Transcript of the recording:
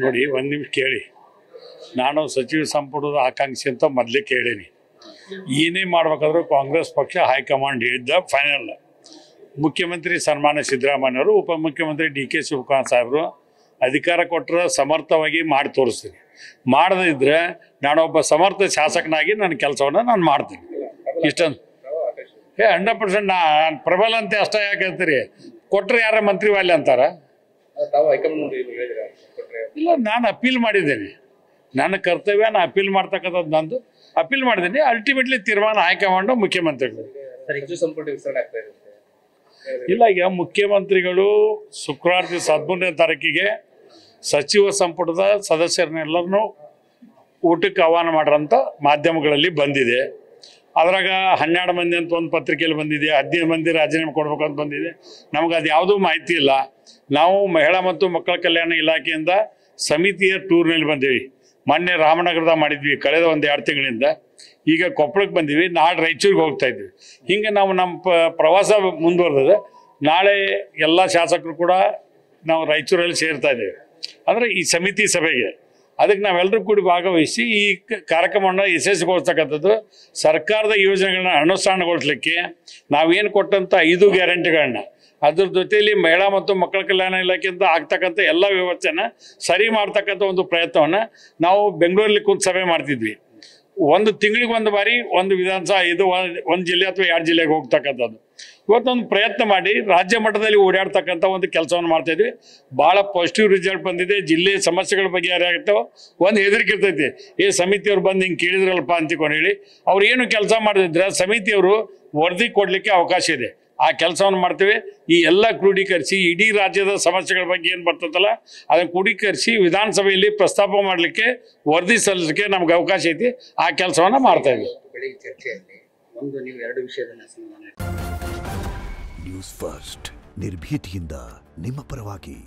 ನೋಡಿ, ಒಂದು ನಿಮಿಷ ಕೇಳಿ. ನಾನು ಸಚಿವ ಸಂಪುಟದ ಆಕಾಂಕ್ಷಿ ಅಂತ ಮೊದಲೇ ಕೇಳೀನಿ. ಏನೇ ಮಾಡ್ಬೇಕಾದ್ರೂ ಕಾಂಗ್ರೆಸ್ ಪಕ್ಷ ಹೈಕಮಾಂಡ್ ಹೇಳಿದ್ದ ಫೈನಲ್. ಮುಖ್ಯಮಂತ್ರಿ ಸನ್ಮಾನ್ಯ ಸಿದ್ದರಾಮಯ್ಯವರು, ಉಪಮುಖ್ಯಮಂತ್ರಿ DK ಶಿವಕುಮಾರ್ ಸಾಹೇಬರು ಅಧಿಕಾರ ಕೊಟ್ಟರೆ ಸಮರ್ಥವಾಗಿ ಮಾಡಿ ತೋರಿಸ್ತೀನಿ. ಮಾಡದಿದ್ರೆ ನಾನೊಬ್ಬ ಸಮರ್ಥ ಶಾಸಕನಾಗಿ ನನ್ನ ಕೆಲಸವನ್ನು ನಾನು ಮಾಡ್ತೀನಿ. ಇಷ್ಟೊಂದು 100% ನಾನು ಪ್ರಬಲ ಅಂತ ಅಷ್ಟೇ ಯಾಕೆ ಹೇಳ್ತೀರಿ? ಕೊಟ್ಟರೆ ಯಾರ ಮಂತ್ರಿ ವಾಲ್ಯ ಅಂತಾರ? ಇಲ್ಲ, ನಾನು ಅಪೀಲ್ ಮಾಡಿದ್ದೇನೆ. ನನ್ನ ಕರ್ತವ್ಯ ನಾನು ಅಪೀಲ್ ಮಾಡ್ತಕ್ಕಂಥದ್ದು ನಂದು. ಅಪೀಲ್ ಮಾಡಿದ್ದೀನಿ. ಅಲ್ಟಿಮೇಟ್ಲಿ ತೀರ್ಮಾನ ಹೈಕಮಾಂಡ್ ಮುಖ್ಯಮಂತ್ರಿಗಳು. ಇಲ್ಲ, ಈಗ ಮುಖ್ಯಮಂತ್ರಿಗಳು ಶುಕ್ರವಾರ ದಿವಸ 13ನೇ ತಾರೀಕಿಗೆ ಸಚಿವ ಸಂಪುಟದ ಸದಸ್ಯರನ್ನೆಲ್ಲರನ್ನೂ ಊಟಕ್ಕೆ ಆಹ್ವಾನ ಮಾಡ್ರಂತ ಮಾಧ್ಯಮಗಳಲ್ಲಿ ಬಂದಿದೆ. ಅದ್ರಾಗ 12 ಮಂದಿ ಅಂತ ಒಂದು ಪತ್ರಿಕೆಯಲ್ಲಿ ಬಂದಿದೆ, 15 ಮಂದಿ ರಾಜೀನಾಮೆ ಕೊಡ್ಬೇಕಂತ ಬಂದಿದೆ. ನಮ್ಗೆ ಅದು ಯಾವುದೂ ಮಾಹಿತಿ ಇಲ್ಲ. ನಾವು ಮಹಿಳಾ ಮತ್ತು ಮಕ್ಕಳ ಕಲ್ಯಾಣ ಇಲಾಖೆಯಿಂದ ಸಮಿತಿಯ ಟೂರ್ನಲ್ಲಿ ಬಂದೀವಿ. ಮೊನ್ನೆ ರಾಮನಗರದ ಮಾಡಿದ್ವಿ ಕಳೆದ 1-2 ತಿಂಗಳಿಂದ. ಈಗ ಕೊಪ್ಪಳಕ್ಕೆ ಬಂದೀವಿ, ನಾಳೆ ರಾಯಚೂರಿಗೆ ಹೋಗ್ತಾ ಇದ್ವಿ. ಹಿಂಗೆ ನಾವು ನಮ್ಮ ಪ್ರವಾಸ ಮುಂದುವರೆದಿದೆ. ನಾಳೆ ಎಲ್ಲ ಶಾಸಕರು ಕೂಡ ನಾವು ರಾಯಚೂರಲ್ಲಿ ಸೇರ್ತಾ ಇದ್ದೇವೆ, ಅಂದರೆ ಈ ಸಮಿತಿ ಸಭೆಗೆ. ಅದಕ್ಕೆ ನಾವೆಲ್ಲರೂ ಕೂಡಿ ಭಾಗವಹಿಸಿ ಈ ಕಾರ್ಯಕ್ರಮವನ್ನು ಯಶಸ್ವಿಗೊಳಿಸ್ತಕ್ಕಂಥದ್ದು. ಸರ್ಕಾರದ ಯೋಜನೆಗಳನ್ನ ಅನುಷ್ಠಾನಗೊಳಿಸಲಿಕ್ಕೆ ನಾವೇನು ಕೊಟ್ಟಂಥ 5 ಗ್ಯಾರಂಟಿಗಳನ್ನ, ಅದ್ರ ಜೊತೆಯಲ್ಲಿ ಮಹಿಳಾ ಮತ್ತು ಮಕ್ಕಳ ಕಲ್ಯಾಣ ಇಲಾಖೆಯಿಂದ ಆಗ್ತಕ್ಕಂಥ ಎಲ್ಲ ವ್ಯವಸ್ಥೆನ ಸರಿ ಮಾಡ್ತಕ್ಕಂಥ ಒಂದು ಪ್ರಯತ್ನವನ್ನು ನಾವು ಬೆಂಗಳೂರಲ್ಲಿ ಕುಂತು ಸಭೆ ಮಾಡ್ತಿದ್ವಿ. 1 ತಿಂಗಳಿಗೆ 1 ಬಾರಿ ಒಂದು ವಿಧಾನಸಭಾ, ಇದು 1 ಜಿಲ್ಲೆ ಅಥವಾ 2 ಜಿಲ್ಲೆಗೆ ಹೋಗ್ತಕ್ಕಂಥದ್ದು. ಇವತ್ತೊಂದು ಪ್ರಯತ್ನ ಮಾಡಿ ರಾಜ್ಯ ಮಟ್ಟದಲ್ಲಿ ಓಡಾಡ್ತಕ್ಕಂಥ ಒಂದು ಕೆಲಸವನ್ನು ಮಾಡ್ತಾಯಿದ್ವಿ. ಭಾಳ ಪಾಸಿಟಿವ್ ರಿಸಲ್ಟ್ ಬಂದಿದೆ. ಜಿಲ್ಲೆ ಸಮಸ್ಯೆಗಳ ಬಗ್ಗೆ ಯಾರಾಗುತ್ತೋ ಒಂದು ಹೆದರಿಕೆ ಇರ್ತೈತಿ. ಸಮಿತಿಯವ್ರು ಬಂದು ಹಿಂಗೆ ಕೇಳಿದ್ರಲ್ಪ ಅಂತಿಕೊಂಡು ಹೇಳಿ ಅವ್ರು ಏನು ಕೆಲಸ ಮಾಡಿದ್ರೆ ಸಮಿತಿಯವರು ವರದಿ ಕೊಡಲಿಕ್ಕೆ ಅವಕಾಶ ಇದೆ. ಆ ಕೆಲಸವನ್ನು ಮಾಡ್ತೇವೆ. ಈ ಎಲ್ಲ ಕ್ರೋಢೀಕರಿಸಿ ಇಡೀ ರಾಜ್ಯದ ಸಮಸ್ಯೆಗಳ ಬಗ್ಗೆ ಏನು ಬರ್ತದಲ್ಲ ಅದನ್ನು ಕ್ರೋಢೀಕರಿಸಿ ವಿಧಾನಸಭೆಯಲ್ಲಿ ಪ್ರಸ್ತಾಪ ಮಾಡಲಿಕ್ಕೆ, ವರದಿ ಸಲ್ಲಿಸಲಿಕ್ಕೆ ನಮ್ಗೆ ಅವಕಾಶ ಐತಿ. ಆ ಕೆಲಸವನ್ನು ಮಾಡ್ತಾ ಇದ್ದೀವಿ. ಬೆಳಿಗ್ಗೆ ಚರ್ಚೆಯಲ್ಲಿ ಒಂದು ನೀವು 2 ವಿಷಯದಲ್ಲಿ ಸಮಾಧಾನ. ನ್ಯೂಸ್ ಫಸ್ಟ್, ನಿರ್ಭೀತಿಯಿಂದ ನಿಮ್ಮ ಪರವಾಗಿ.